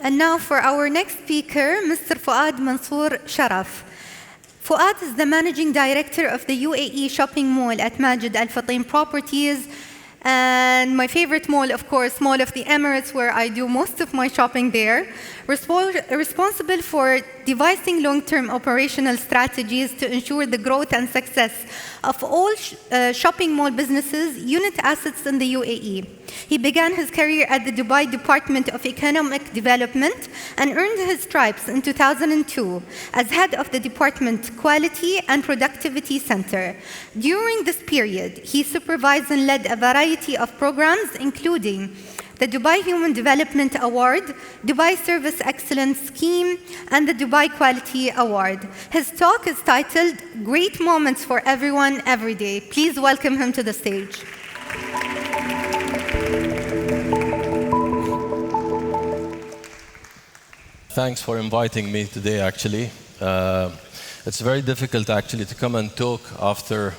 And now for our next speaker, Mr. Fuad Mansoor Sharaf. Fuad is the managing director of the UAE shopping mall at Majid Al Fatim Properties. And my favorite mall, of course, Mall of the Emirates, where I do most of my shopping there. Responsible for devising long-term operational strategies to ensure the growth and success of all shopping mall businesses, unit assets in the UAE. He began his career at the Dubai Department of Economic Development and earned his stripes in 2002 as head of the Department Quality and Productivity Center. During this period, he supervised and led a variety of programs, including the Dubai Human Development Award, Dubai Service Excellence Scheme, and the Dubai Quality Award. His talk is titled, Great Moments for Everyone, Every Day. Please welcome him to the stage. Thanks for inviting me today, actually. It's very difficult, actually, to come and talk after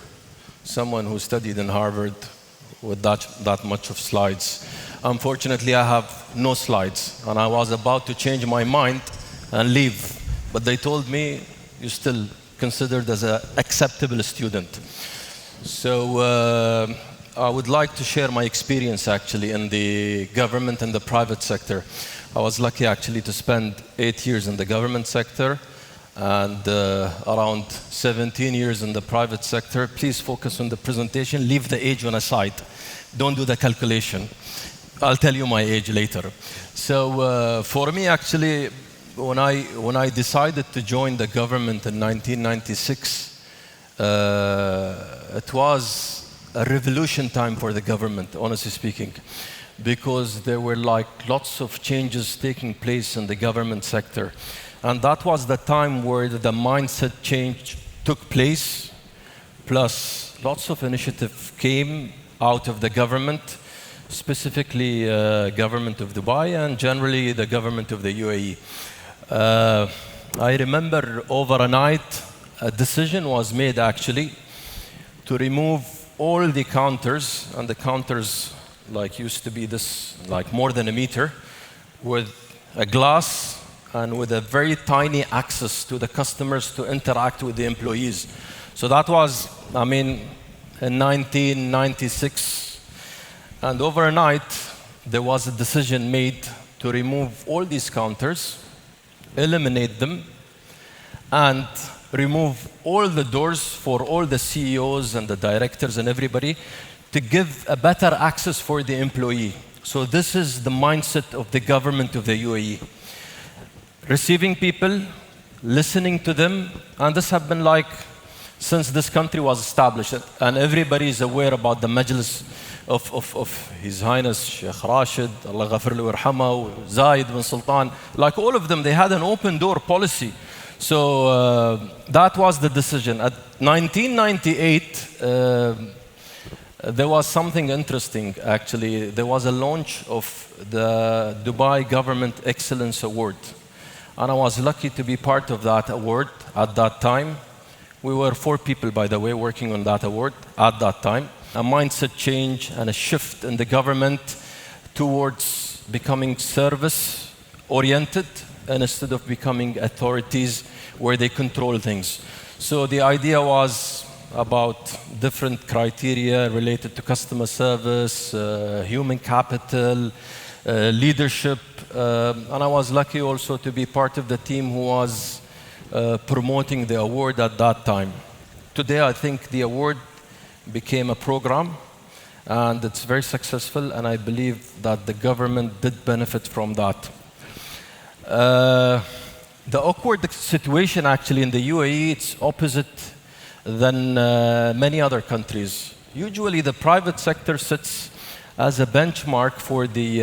someone who studied in Harvard with that much of slides. Unfortunately, I have no slides, and I was about to change my mind and leave, but they told me you're still considered as an acceptable student. So I would like to share my experience, actually, in the government and the private sector. I was lucky, actually, to spend 8 years in the government sector and around 17 years in the private sector. Please focus on the presentation. Leave the age on aside. Don't do the calculation. I'll tell you my age later. So for me, actually, when I decided to join the government in 1996, it was a revolution time for the government, honestly speaking, because there were like lots of changes taking place in the government sector. And that was the time where the mindset change took place, plus lots of initiative came out of the government, specifically government of Dubai and generally the government of the UAE. I remember overnight a decision was made actually to remove all the counters, and the counters like used to be this like more than a meter with a glass and with a very tiny access to the customers to interact with the employees. So that was, I mean, in 1996. And overnight, there was a decision made to remove all these counters, eliminate them, and remove all the doors for all the CEOs and the directors and everybody to give a better access for the employee. So this is the mindset of the government of the UAE. Receiving people, listening to them, and this has been like since this country was established, and everybody is aware about the Majlis of His Highness Sheikh Rashid, Allah ghafir lahu warhamah, Zayed bin Sultan, like all of them, they had an open door policy. So that was the decision. At 1998, there was something interesting, actually. There was a launch of the Dubai Government Excellence Award. And I was lucky to be part of that award at that time. We were 4 people, by the way, working on that award at that time. A mindset change and a shift in the government towards becoming service-oriented instead of becoming authorities where they control things. So the idea was about different criteria related to customer service, human capital, leadership, and I was lucky also to be part of the team who was promoting the award at that time. Today, I think the award became a program, and it's very successful, and I believe that the government did benefit from that. The awkward situation actually in the UAE, it's opposite than many other countries. Usually the private sector sits as a benchmark for the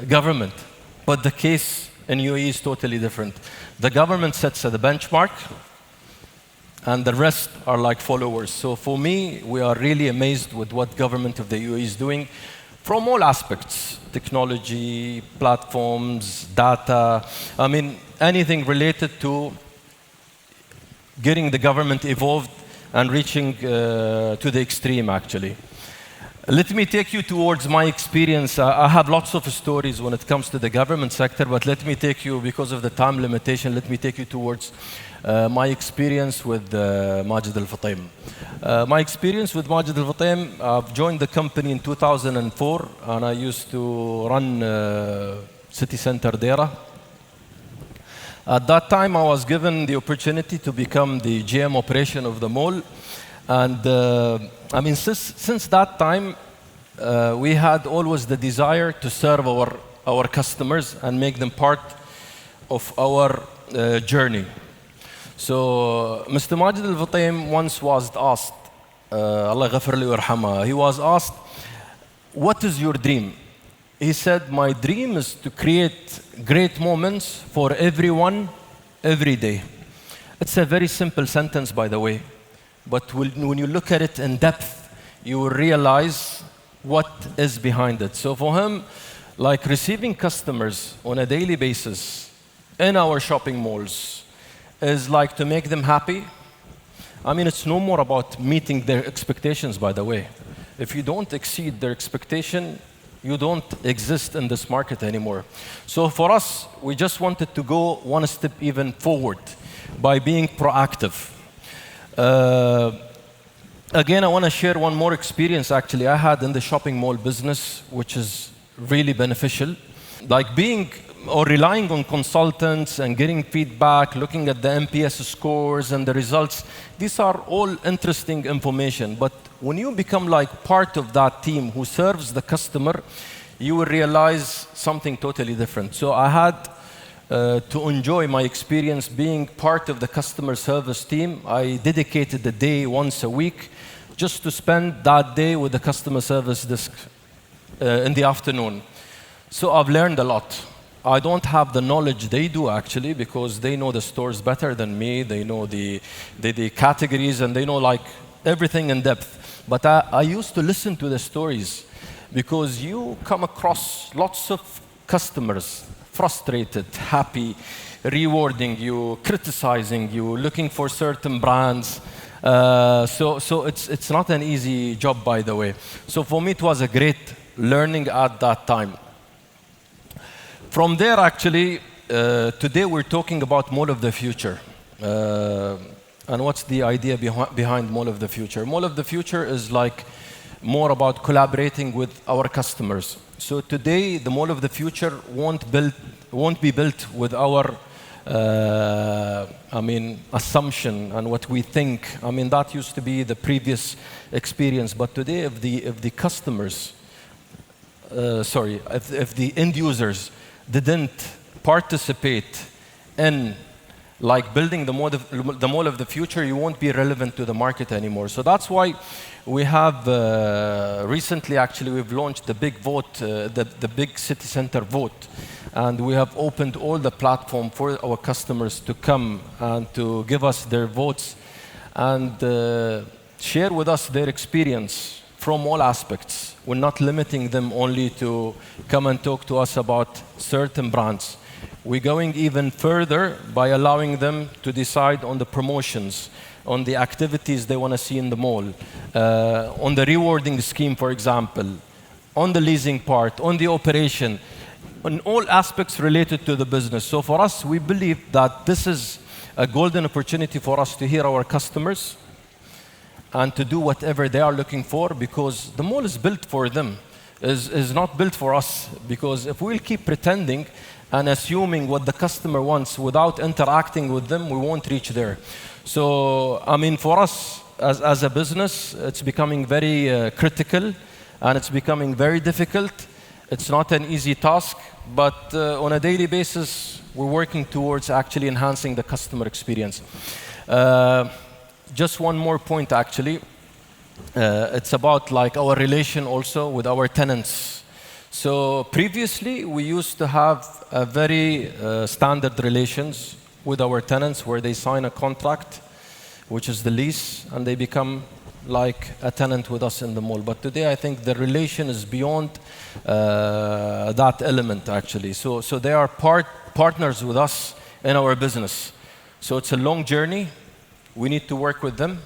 government, but the case in UAE is totally different. The government sets the benchmark, and the rest are like followers. So for me, we are really amazed with what government of the UAE is doing from all aspects: technology, platforms, data. I mean, anything related to getting the government evolved and reaching to the extreme, actually. Let me take you towards my experience. I have lots of stories when it comes to the government sector, but let me take you, because of the time limitation, let me take you towards my experience with Majid Al Futtaim. My experience with Majid Al Futtaim, I've joined the company in 2004, and I used to run city center Dera. At that time, I was given the opportunity to become the GM operation of the mall. And I mean, since that time, we had always the desire to serve our customers and make them part of our journey. So Mr. Majid Al Futtaim once was asked, Allah ghafir li warhamah, he was asked, what is your dream? He said, my dream is to create great moments for everyone, every day. It's a very simple sentence, by the way. But when you look at it in depth, you will realize what is behind it. So for him, like receiving customers on a daily basis in our shopping malls is like to make them happy. I mean, it's no more about meeting their expectations, by the way. If you don't exceed their expectation, you don't exist in this market anymore. So for us, we just wanted to go one step even forward by being proactive. Again, I want to share one more experience actually I had in the shopping mall business, which is really beneficial. Like being or relying on consultants and getting feedback, looking at the NPS scores and the results, these are all interesting information. But when you become like part of that team who serves the customer, you will realize something totally different. So I had to enjoy my experience being part of the customer service team. I dedicated a day once a week just to spend that day with the customer service desk in the afternoon. So I've learned a lot. I don't have the knowledge they do actually, because they know the stores better than me. They know the categories and they know like everything in depth. But I used to listen to the stories, because you come across lots of customers frustrated, happy, rewarding you, criticizing you, looking for certain brands. So it's not an easy job, by the way. So for me, it was a great learning at that time. From there, actually, today we're talking about Mall of the Future. And what's the idea behind Mall of the Future? Mall of the Future is like more about collaborating with our customers. So today, the Mall of the Future won't be built with our assumption and what we think. I mean, that used to be the previous experience. But today, if the customers, if the end users didn't participate in like building the Mall of the Future, you won't be relevant to the market anymore. So that's why we have recently, actually, we've launched the big vote, the big city center vote. And we have opened all the platform for our customers to come and to give us their votes and share with us their experience from all aspects. We're not limiting them only to come and talk to us about certain brands. We're going even further by allowing them to decide on the promotions, on the activities they want to see in the mall, on the rewarding scheme, for example, on the leasing part, on the operation, on all aspects related to the business. So for us, we believe that this is a golden opportunity for us to hear our customers and to do whatever they are looking for, because the mall is built for them, is not built for us. Because if we'll keep pretending and assuming what the customer wants without interacting with them, we won't reach there. So, I mean, for us as a business, it's becoming very critical and it's becoming very difficult. It's not an easy task, but on a daily basis, we're working towards actually enhancing the customer experience. Just one more point, actually. It's about like our relation also with our tenants. So previously, we used to have a very standard relations with our tenants where they sign a contract, which is the lease, and they become like a tenant with us in the mall. But today, I think the relation is beyond that element, actually. So they are partners with us in our business. So it's a long journey. We need to work with them,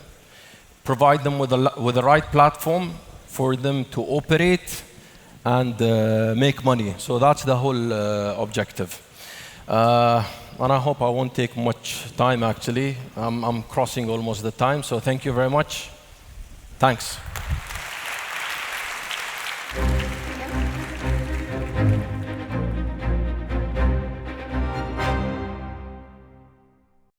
provide them with the right platform for them to operate and make money. So that's the whole objective. And I hope I won't take much time, actually. I'm crossing almost the time, so thank you very much. Thanks.